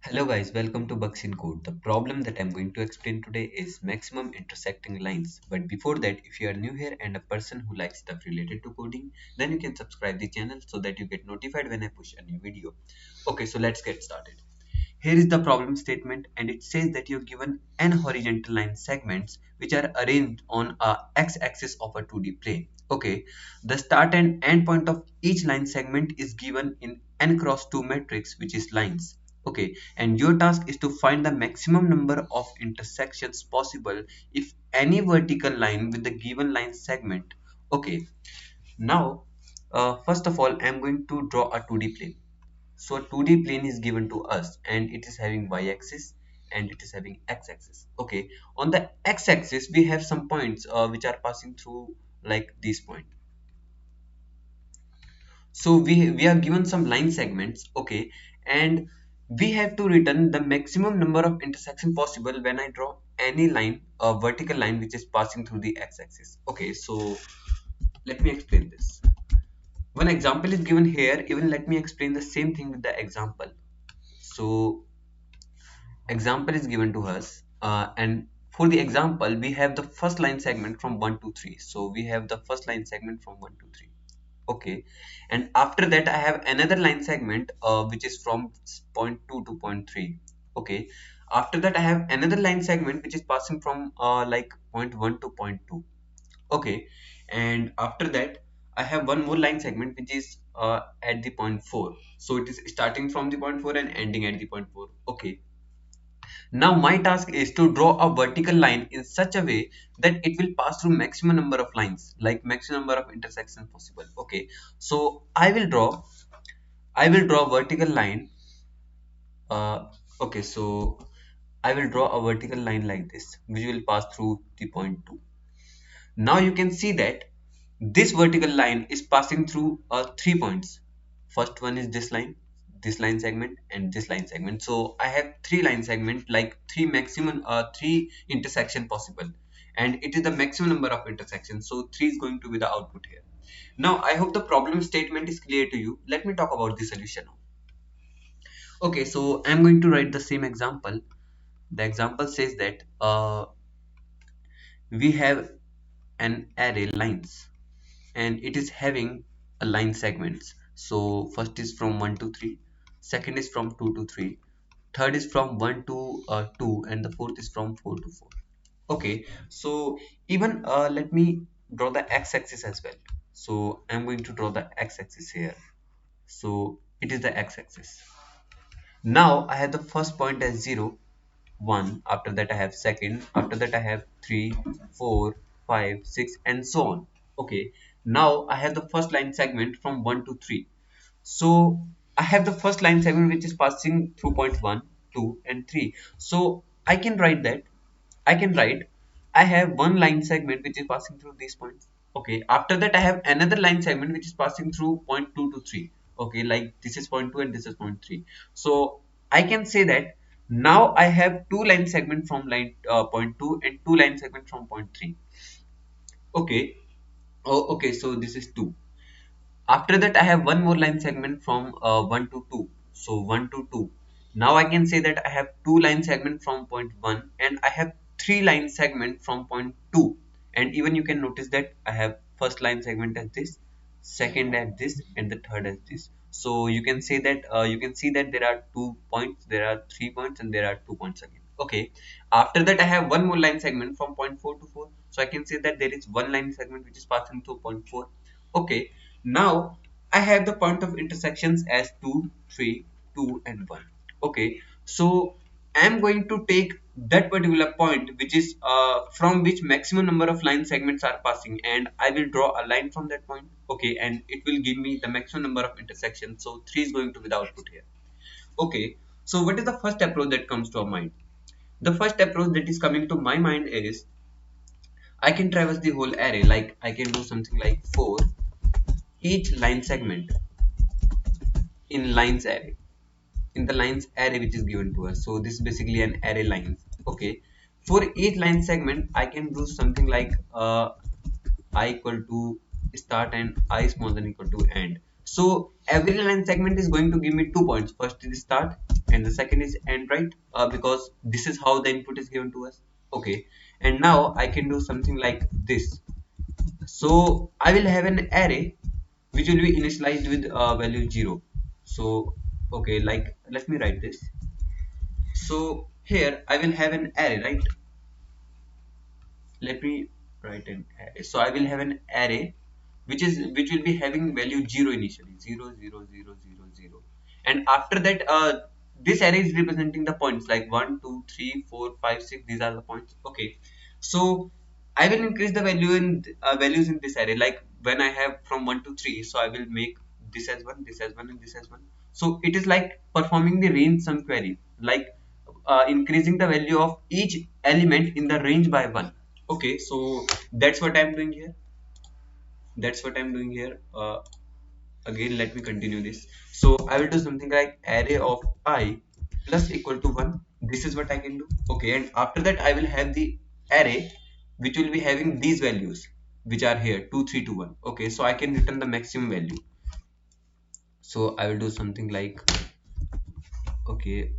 Hello guys, welcome to Bugs in Code. The problem that I'm going to explain today is maximum intersecting lines. But before that, if you are new here and a person who likes stuff related to coding, then you can subscribe the channel so that you get notified when I push a new video. Okay, so let's get started. Here is the problem statement and it says that you're given n horizontal line segments which are arranged on a x-axis of a 2D plane. Okay, the start and end point of each line segment is given in n cross 2 matrix which is lines. Okay, and your task is to find the maximum number of intersections possible if any vertical line with the given line segment. Okay, now first of all I'm going to draw a 2D plane. So a 2D plane is given to us and it is having y-axis and it is having x-axis. Okay, on the x-axis we have some points which are passing through like this point. So we are given some line segments, okay, and we have to return the maximum number of intersection possible when I draw any line, a vertical line which is passing through the x-axis. Okay, so let me explain this. One example is given here. Even let me explain the same thing with the example. So example is given to us and for the example we have the first line segment from 1 to 3. So we have the first line segment from 1 to 3. Okay, and after that I have another line segment which is from point 2 to point 3. Okay, after that I have another line segment which is passing from like point 1 to point 2. Okay, and after that I have one more line segment which is at the point 4. So it is starting from the point 4 and ending at the point 4. Okay, now my task is to draw a vertical line in such a way that it will pass through maximum number of lines, like maximum number of intersections possible. Okay, so I will draw a vertical line. Okay, so I will draw a vertical line like this, which will pass through the point 2. Now you can see that this vertical line is passing through 3 points. First one is this line segment, and this line segment. So I have three line segment, like three intersection possible, and it is the maximum number of intersections. So 3 is going to be the output here. Now I hope the problem statement is clear to you. Let me talk about the solution now. Okay, so I'm going to write the same example. The example says that we have an array lines and it is having a line segments. So first is from 1 to 3, second is from 2 to 3, third is from 1 to 2, and the fourth is from 4 to 4. Okay, so even let me draw the x-axis as well. So I'm going to draw the x-axis here. So it is the x-axis. Now I have the first point as 0, 1, after that I have second, after that I have 3, 4, 5, 6, and so on. Okay, now I have the first line segment from 1 to 3. So I have the first line segment which is passing through points 1, 2, and 3. So I can write I have one line segment which is passing through these points. Okay, after that I have another line segment which is passing through point 2 to 3. Okay, like this is point 2 and this is point 3. So I can say that now I have two line segment from line point 2 and two line segment from point 3. Okay, okay, so this is 2. After that I have one more line segment from 1 to 2. So 1 to 2. Now I can say that I have two line segment from point 1 and I have three line segment from point 2. And even you can notice that I have first line segment as this, second as this, and the third as this. So you can say that you can see that there are 2 points, there are 3 points, and there are 2 points again. Okay, after that I have one more line segment from point 4 to 4. So I can say that there is one line segment which is passing through point 4. Okay, now I have the point of intersections as 2, 3, 2, and 1. Okay, so I'm going to take that particular point which is from which maximum number of line segments are passing, and I will draw a line from that point. Okay, and it will give me the maximum number of intersections. So 3 is going to be the output here. Okay, so what is the first approach that comes to our mind? The first approach that is coming to my mind is I can traverse the whole array. Like I can do something like for each line segment in lines array, in the lines array which is given to us. So this is basically an array lines. Okay, for each line segment I can do something like I equal to start and I smaller than equal to end. So every line segment is going to give me 2 points. First is start and the second is AND, right? Because this is how the input is given to us. Okay, and now I can do something like this. So I will have an array which will be initialized with value 0. So okay, like let me write this. So here I will have an array, right? Let me write an array. So I will have an array which will be having value 0 initially, 0 0 0 0 0, and after that this array is representing the points like 1 2 3 4 5 6. These are the points. Okay, so I will increase the value in values in this array, like when I have from 1 to 3, so I will make this as 1, this as 1, and this as 1. So it is like performing the range sum query, like increasing the value of each element in the range by 1. Okay, so that's what I'm doing here. That's what I'm doing here. Again, let me continue this. So I will do something like array of I plus equal to 1. This is what I can do. Okay, and after that I will have the array which will be having these values which are here 2 3 2 1. Okay, so I can return the maximum value. So I will do something like, okay,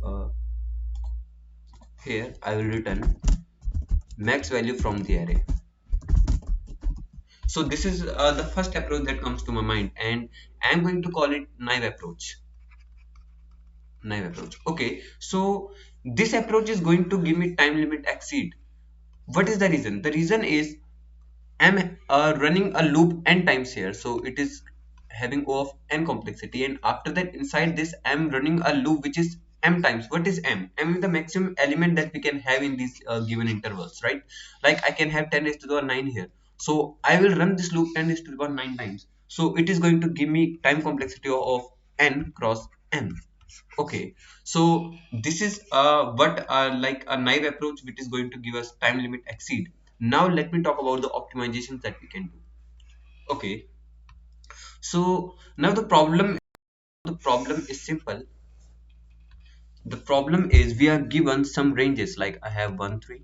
here I will return max value from the array. So this is the first approach that comes to my mind, and I'm going to call it naive approach. Naive approach. Okay, so this approach is going to give me time limit exceed. What is the reason? The reason is I'm running a loop n times here, so it is having O of n complexity, and after that inside this I'm running a loop which is m times. What is m? M is the maximum element that we can have in these given intervals, right? Like I can have 10 raised to the power 9 here, so I will run this loop 10 raised to the power 9 times. So it is going to give me time complexity of n cross m. Okay, so this is what like a naive approach which is going to give us time limit exceed. Now let me talk about the optimizations that we can do. Okay, so now the problem is simple. The problem is we are given some ranges, like I have 1 3,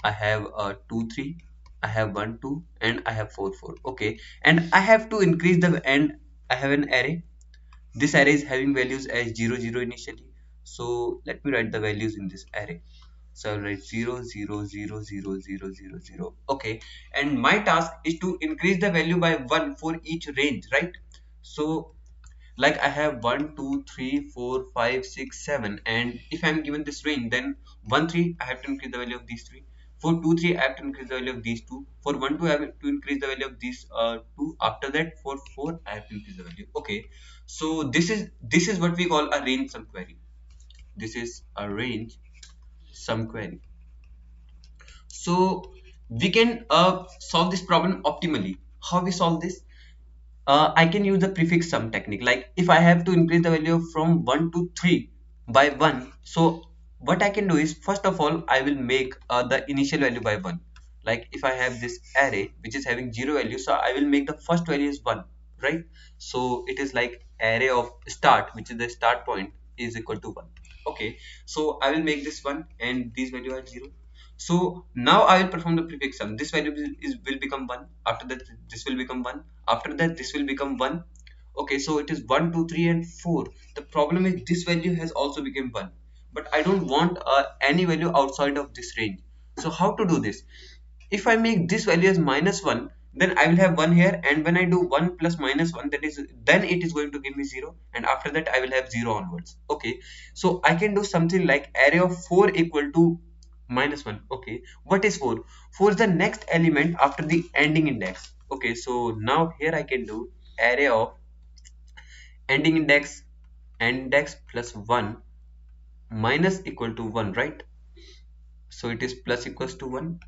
I have 2 3, I have 1 2, and I have 4 4. Okay, and I have to increase the, and I have an array. This array is having values as 0 0 initially. So let me write the values in this array. So I'll write 0 0 0 0 0 0 0. Okay, and my task is to increase the value by 1 for each range, right? So like I have 1 2 3 4 5 6 7, and if I'm given this range, then 1 3 I have to increase the value of these 3. For 2 3 I have to increase the value of these 2. For 1 2 I have to increase the value of these 2. After that for 4 I have to increase the value. Okay, so this is what we call a range sum query. This is a range sum query. So we can solve this problem optimally. How we solve this? I can use the prefix sum technique. Like if I have to increase the value from 1 to 3 by 1, so what I can do is, first of all, I will make the initial value by 1. Like if I have this array which is having 0 value, so I will make the first value is 1, right? So it is like array of start, which is the start point, is equal to 1. Okay, so I will make this 1 and these value are 0. So now I will perform the prefix sum. This value will become 1. After that this will become 1. After that this will become 1. Okay, so it is 1 2 3 and 4. The problem is this value has also become 1, but I don't want any value outside of this range. So how to do this? If I make this value as -1, then I will have 1 here, and when I do 1 plus -1, that is, then it is going to give me 0, and after that I will have 0 onwards. Okay, so I can do something like array of 4 equal to -1. Okay, what is 4? 4 is the next element after the ending index. Okay, so now here I can do array of ending index plus 1 minus equal to 1, right? So it is plus equals to 1,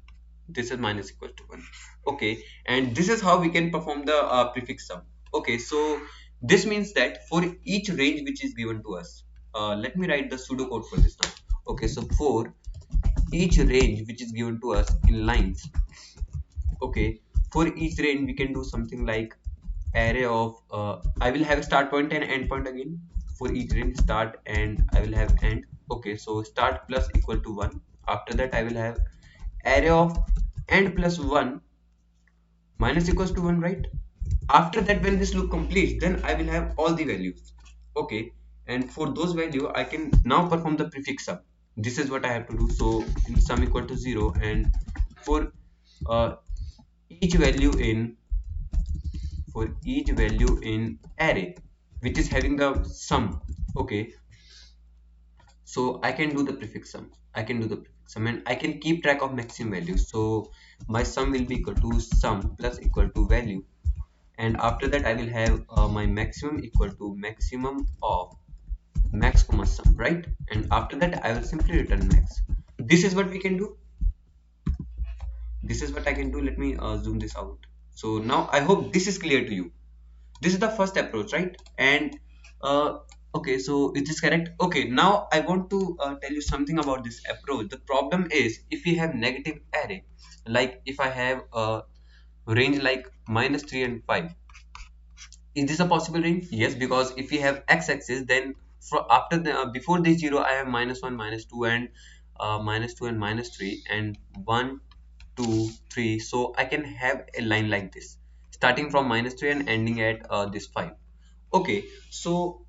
this is minus equals to 1. Okay, and this is how we can perform the prefix sum. Okay, so this means that for each range which is given to us, let me write the pseudocode for this now. Okay, so for each range which is given to us in lines, okay, for each range we can do something like array of I will have a start point and end point again. For each range, start and I will have end. Okay, so start plus equal to 1. After that I will have array of end plus 1 minus equals to 1, right? After that, when this loop completes, then I will have all the values. Okay, and for those value I can now perform the prefix sum. This is what I have to do. So in sum equal to 0, and for uh, each value in array which is having the sum, okay, so I can do the prefix sum. I can do the prefix sum and I can keep track of maximum value. So my sum will be equal to sum plus equal to value, and after that I will have my maximum equal to maximum of max comma sum, right? And after that I will simply return max. This is what we can do. This is what I can do. Let me zoom this out. So now I hope this is clear to you. This is the first approach, right? And okay, so is this correct? Okay, now I want to tell you something about this approach. The problem is if we have negative array, like if I have a range like -3 and 5, is this a possible range? Yes, because if we have x-axis, then for after the before this 0 I have -1, -2, and -2 and -3, and 1, 2, 3. So I can have a line like this starting from -3 and ending at this 5. Okay, so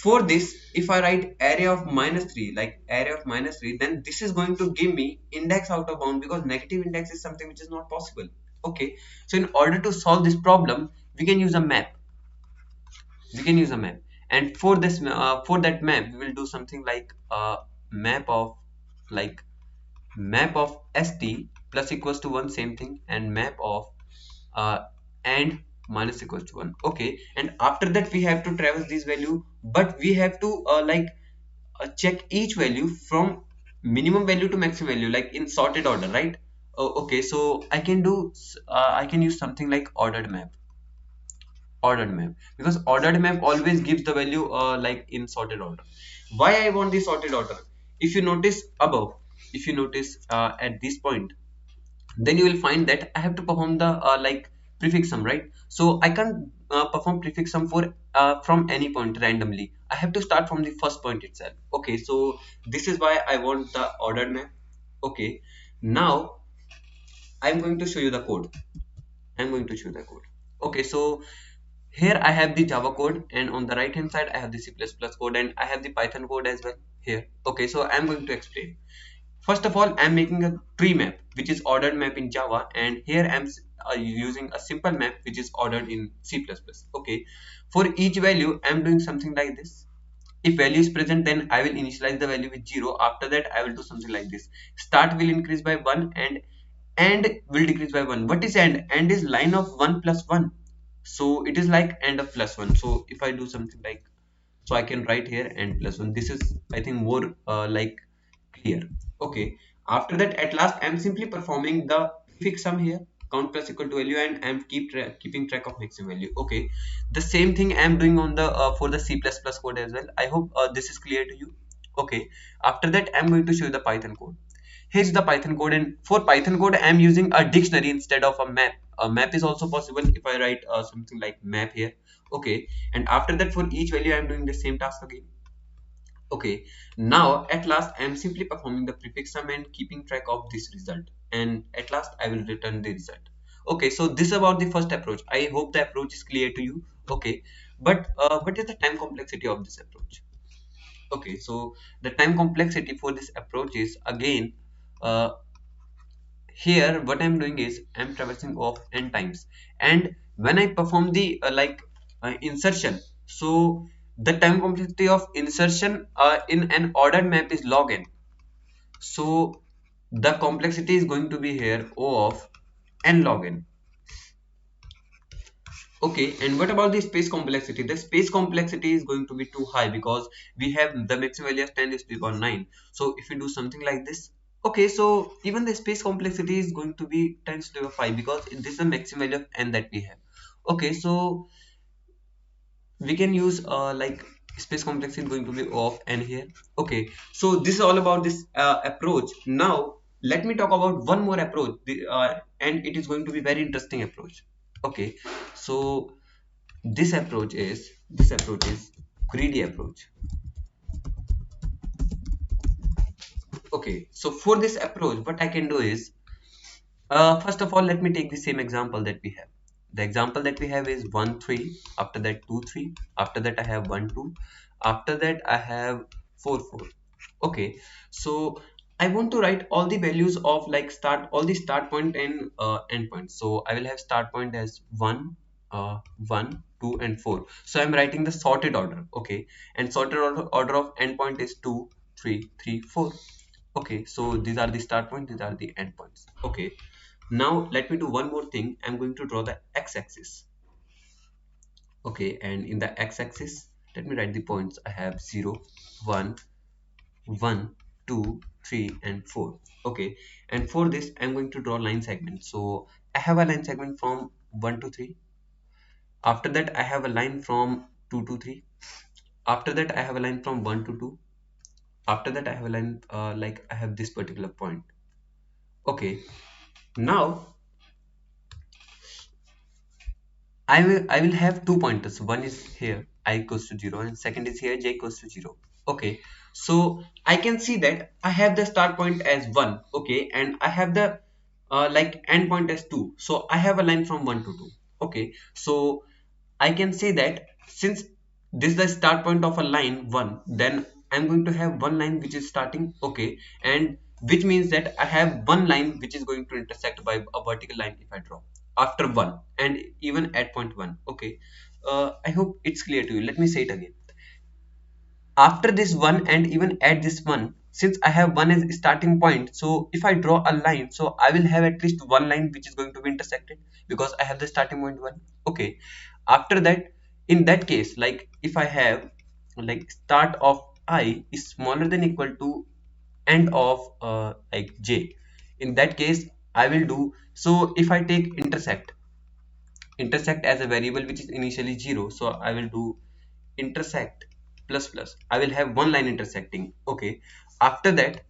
for this, if I write array of -3, like array of -3, then this is going to give me index out of bound, because negative index is something which is not possible. Okay, so in order to solve this problem, we can use a map. We can use a map, and for this for that map we will do something like map of like map of st plus equals to 1, same thing, and map of uh, and minus equals to 1. Okay, and after that we have to traverse this value, but we have to check each value from minimum value to maximum value, like in sorted order, right? Oh, okay, so I can do I can use something like ordered map, because ordered map always gives the value like in sorted order. Why I want this sorted order? If you notice above, if you notice at this point, then you will find that I have to perform the like prefix sum, right? So I can't perform prefix sum for from any point randomly. I have to start from the first point itself. Okay, so this is why I want the ordered map. Okay, now I'm going to show you the code. I'm going to show the code. Okay, so here I have the Java code, and on the right hand side I have the C++ code, and I have the Python code as well here. Okay, so I'm going to explain. First of all, I'm making a tree map which is ordered map in Java, and here I'm using a simple map which is ordered in C++. Okay, for each value I'm doing something like this. If value is present, then I will initialize the value with 0. After that I will do something like this. Start will increase by 1 and will decrease by 1. What is end? End is line of 1 plus 1. So it is like end of plus 1. So if I do something like, so I can write here end plus 1. This is, I think, more like clear. Okay, after that at last I'm simply performing the prefix sum here, count plus equal to value, and I'm keeping track of maximum value. Okay, the same thing I'm doing on the for the C++ code as well. I hope this is clear to you. Okay, after that I'm going to show you the Python code. Here's the Python code, and for Python code I'm using a dictionary instead of a map. A map is also possible if I write something like map here. Okay, and after that for each value I'm doing the same task again. Okay, now at last I am simply performing the prefix sum and keeping track of this result, and at last I will return the result. Okay, so this is about the first approach. I hope the approach is clear to you. Okay, but what is the time complexity of this approach? Okay, so the time complexity for this approach is again uh, here what I'm doing is I'm traversing of n times, and when I perform the insertion, so the time complexity of insertion in an ordered map is log n. So the complexity is going to be here O of n log n. Okay, and what about the space complexity? The space complexity is going to be too high, because we have the maximum value of 10 is to the power 9. So if we do something like this, okay, so even the space complexity is going to be 10 to the power 5, because this is the maximum value of n that we have. Okay, so we can use space complexity is going to be of n here. Okay, so this is all about this approach. Now let me talk about one more approach, and it is going to be very interesting approach. Okay, so this approach is greedy approach. Okay, so for this approach what I can do is first of all let me take the same example that we have. The example that we have is 1 3, after that 2 3, after that I have 1 2, After that I have 4 4. Okay, so I want to write all the values of like start all the start point and end point. So I will have start point as 1 1 2 and 4. So I'm writing the sorted order. Okay, and sorted order of end point is 2 3 3 4. Okay, so these are the start point, these are the end points. Okay, now let me do one more thing. I'm going to draw the x-axis. Okay, and in the x-axis let me write the points. I have 0 1 1 2 3 and 4. Okay, and for this I'm going to draw line segment. So I have a line segment from 1 to 3. After that I have a line from 2 to 3. After that I have a line from 1 to 2. After that I have a line like I have this particular point. Okay, now I will have two pointers. One is here I equals to 0 and second is here j equals to 0. Okay, so I can see that I have the start point as 1. Okay, and I have the like end point as 2. So I have a line from 1 to 2. Okay, so I can say that since this is the start point of a line 1, then I'm going to have one line which is starting. Okay, and which means that I have one line which is going to intersect by a vertical line if I draw after 1 and even at point 1. Okay, I hope it's clear to you. Let me say it again. After this one and even at this one, since I have one as starting point, so if I draw a line, so I will have at least one line which is going to be intersected because I have the starting point 1. Okay, after that, in that case, like if I have like start of I is smaller than equal to end of like j, in that case I will do. So if I take intersect as a variable which is initially 0, so I will do intersect plus plus. I will have one line intersecting. Okay, after that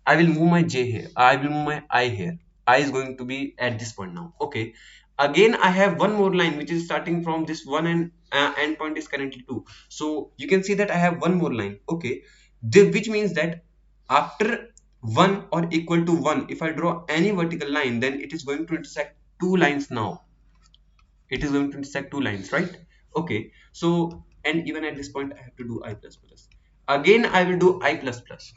I will move my j here, I will move my I here. I is going to be at this point now. Okay, again I have one more line which is starting from this one and end point is currently 2. So you can see that I have one more line. Okay, which means that after 1 or equal to 1, if I draw any vertical line, then it is going to intersect two lines. Now it is going to intersect two lines, right? Okay, so and even at this point I have to do I plus plus. Again I will do I plus plus.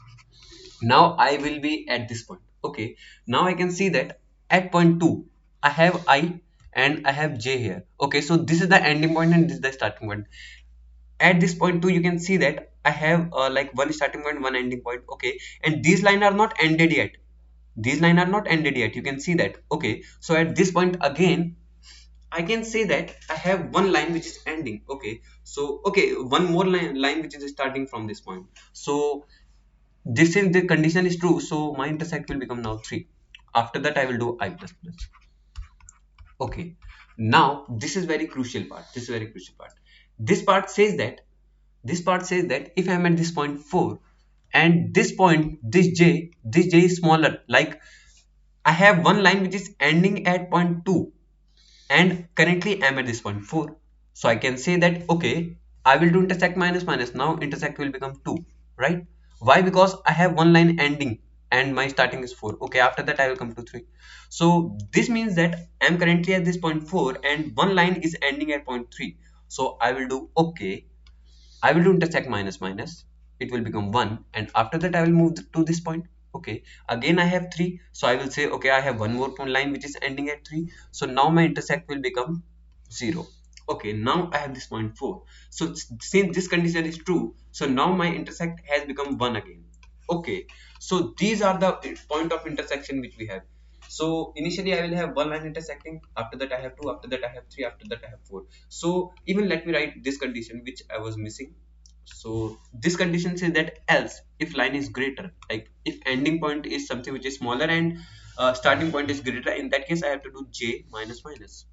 Now I will be at this point. Okay, now I can see that at point 2 I have I and I have j here. Okay, so this is the ending point and this is the starting point. At this point 2 you can see that I have like one starting point, one ending point. Okay, and these lines are not ended yet. These lines are not ended yet, you can see that. Okay, so at this point again I can say that I have one line which is ending. Okay, so okay, one more line which is starting from this point. So this is the condition is true. So my intersect will become now 3. After that I will do I plus plus. Okay, now this is very crucial part. This is very crucial part. This part says that if I am at this point 4 and this point this j is smaller, like I have one line which is ending at point 2 and currently I'm at this point 4. So I can say that okay, I will do intersect minus minus. Now intersect will become 2, right? Why? Because I have one line ending and my starting is 4. Okay, after that I will come to 3. So this means that I'm currently at this point 4 and one line is ending at point 3. So I will do okay, I will do intersect minus minus. It will become 1 and after that I will move to this point. Okay, again I have 3. So I will say okay, I have one more point line which is ending at 3. So now my intersect will become 0. Okay, now I have this point 4. So since this condition is true, so now my intersect has become 1 again. Okay, so these are the point of intersection which we have. So initially I will have one line intersecting, after that I have 2, after that I have 3, after that I have 4. So even let me write this condition which I was missing. So this condition says that else if line is greater, like if ending point is something which is smaller and starting point is greater, in that case I have to do j minus minus.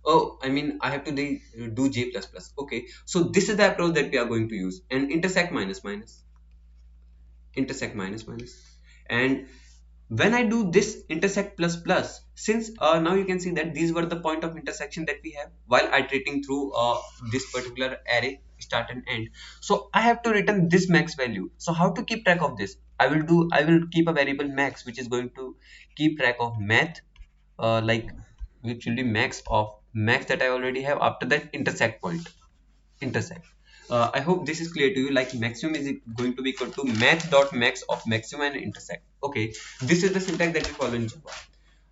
Oh, I mean I have to do j plus plus. Okay, so this is the approach that we are going to use, and intersect minus minus, intersect minus minus. And when I do this intersect plus plus, since now you can see that these were the point of intersection that we have while iterating through this particular array start and end. So I have to return this max value. So how to keep track of this? I will keep a variable max which is going to keep track of math, like which will be max of max that I already have after that intersect point. intersect. I hope this is clear to you. Like maximum is going to be equal to math.max of maximum and intersect. Okay, this is the syntax that we follow in Java.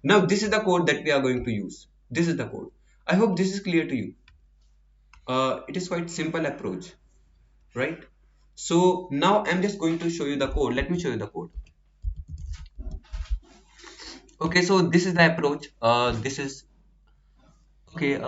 Now this is the code that we are going to use. This is the code. I hope this is clear to you. It is quite simple approach, right? So now I'm just going to show you the code. Let me show you the code. Okay, so this is the approach. This is okay.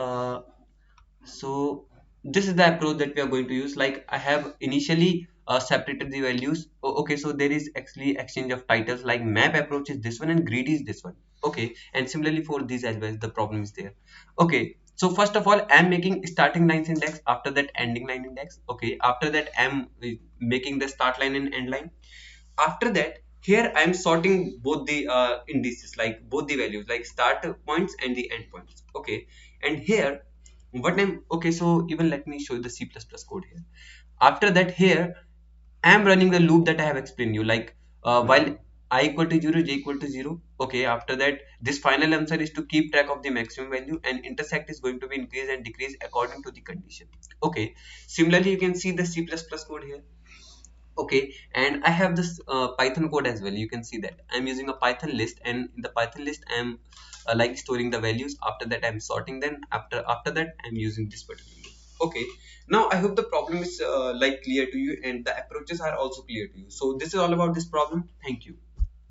So this is the approach that we are going to use. Like I have initially separated the values. Okay, so there is actually exchange of titles. Like map approach is this one and grid is this one. Okay, and similarly for these as well, the problem is there. Okay, so first of all, I'm making starting lines index. After that, ending line index. Okay, after that, I'm making the start line and end line. After that, here I am sorting both the indices, like both the values, like start points and the end points. Okay, and here what I'm okay, so even let me show you the C++ code here. After that, here I am running the loop that I have explained you, like while I equal to 0, j equal to 0. Okay, after that, this final answer is to keep track of the maximum value, and intersect is going to be increase and decrease according to the condition. Okay, similarly you can see the C++ code here. Okay, and I have this Python code as well. You can see that I'm using a Python list, and in the Python list I'm like storing the values. After that, I'm sorting them. After that, I'm using this particular loop. Okay, now I hope the problem is like clear to you, and the approaches are also clear to you. So this is all about this problem. Thank you.